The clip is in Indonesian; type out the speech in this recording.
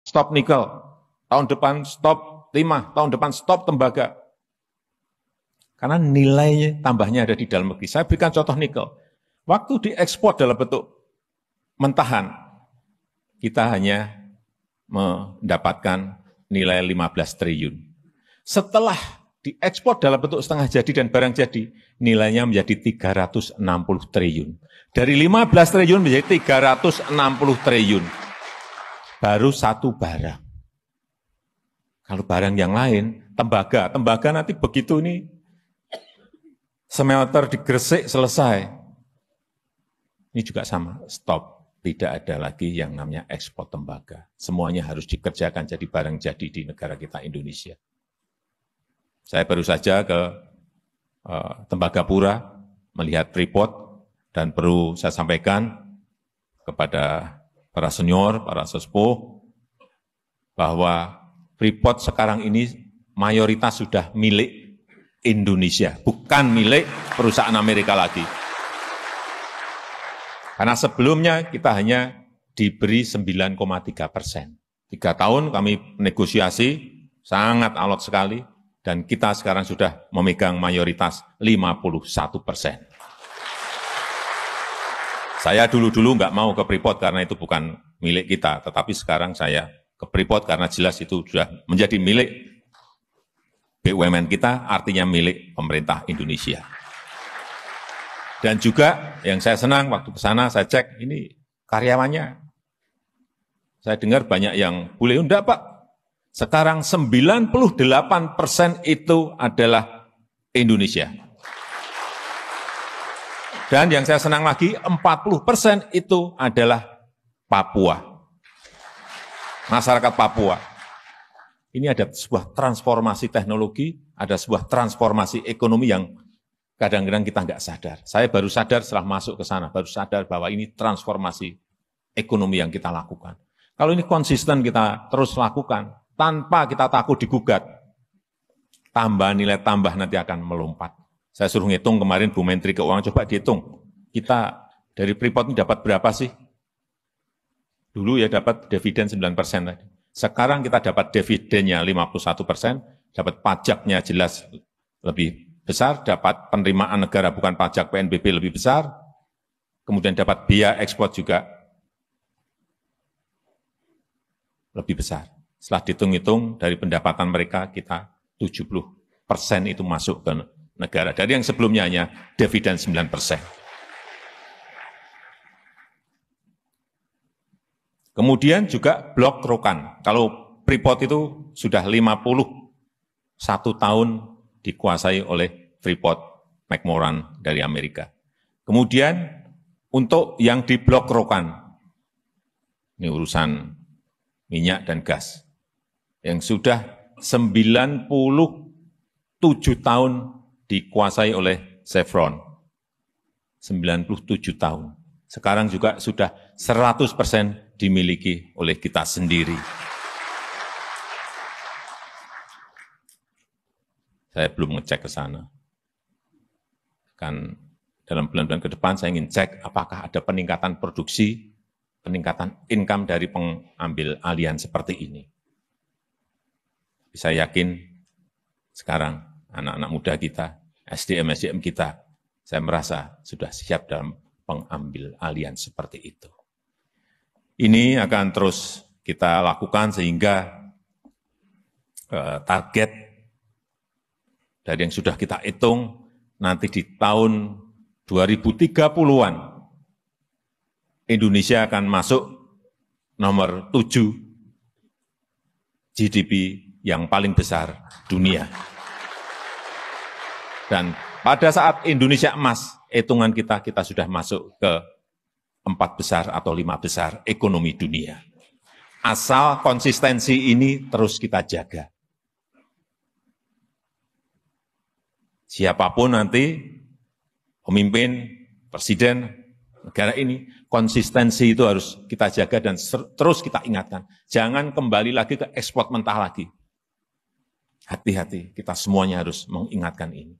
stop nikel, tahun depan stop timah, tahun depan stop tembaga. Karena nilainya tambahnya ada di dalam negeri. Saya berikan contoh nikel. Waktu diekspor dalam bentuk mentahan, kita hanya mendapatkan nilai 15 triliun. Setelah diekspor dalam bentuk setengah jadi dan barang jadi, nilainya menjadi 360 triliun. Dari 15 triliun menjadi 360 triliun. Baru satu barang. Kalau barang yang lain, tembaga nanti begitu ini, smelter di Gresik selesai. Ini juga sama, stop. Tidak ada lagi yang namanya ekspor tembaga. Semuanya harus dikerjakan jadi barang jadi di negara kita Indonesia. Saya baru saja ke Tembagapura melihat Freeport dan perlu saya sampaikan kepada para senior, para sesepuh bahwa Freeport sekarang ini mayoritas sudah milik Indonesia, bukan milik perusahaan Amerika lagi. Karena sebelumnya kita hanya diberi 9,3%. 3 tahun kami negosiasi, sangat alot sekali, dan kita sekarang sudah memegang mayoritas 51%. Saya dulu-dulu nggak mau ke Freeport karena itu bukan milik kita, tetapi sekarang saya ke Freeport karena jelas itu sudah menjadi milik BUMN kita, artinya milik pemerintah Indonesia. Dan juga yang saya senang waktu ke sana saya cek ini karyawannya. Saya dengar banyak yang boleh enggak Pak. Sekarang 98% itu adalah Indonesia. Dan yang saya senang lagi 40% itu adalah Papua. Masyarakat Papua. Ini ada sebuah transformasi teknologi, ada sebuah transformasi ekonomi yang kadang-kadang kita nggak sadar. Saya baru sadar setelah masuk ke sana, baru sadar bahwa ini transformasi ekonomi yang kita lakukan. Kalau ini konsisten kita terus lakukan, tanpa kita takut digugat, tambah nilai tambah nanti akan melompat. Saya suruh ngitung kemarin Bu Menteri Keuangan, coba dihitung. Kita dari Freeport ini dapat berapa sih? Dulu ya dapat dividen 9% tadi. Sekarang kita dapat dividennya 51%, dapat pajaknya jelas lebih besar, dapat penerimaan negara bukan pajak PNBP lebih besar, kemudian dapat biaya ekspor juga lebih besar. Setelah dihitung-hitung dari pendapatan mereka, kita 70% itu masuk ke negara. Dari yang sebelumnya hanya dividen 9%. Kemudian juga blok rokan. Kalau Freeport itu sudah 51 tahun dikuasai oleh Freeport McMoran dari Amerika. Kemudian untuk yang di blok rokan, ini urusan minyak dan gas, yang sudah 97 tahun dikuasai oleh Chevron, 97 tahun. Sekarang juga sudah 100% dimiliki oleh kita sendiri. Saya belum ngecek ke sana. Kan dalam bulan-bulan ke depan saya ingin cek apakah ada peningkatan produksi, peningkatan income dari pengambil alian seperti ini. Saya yakin sekarang anak-anak muda kita, SDM kita, saya merasa sudah siap dalam pengambil alian seperti itu. Ini akan terus kita lakukan sehingga target dari yang sudah kita hitung, nanti di tahun 2030-an, Indonesia akan masuk nomor 7 GDP yang paling besar dunia. Dan pada saat Indonesia emas, hitungan kita sudah masuk ke 4 besar atau 5 besar ekonomi dunia. Asal konsistensi ini terus kita jaga. Siapapun nanti pemimpin, presiden negara ini, konsistensi itu harus kita jaga dan terus kita ingatkan. Jangan kembali lagi ke ekspor mentah lagi. Hati-hati, kita semuanya harus mengingatkan ini.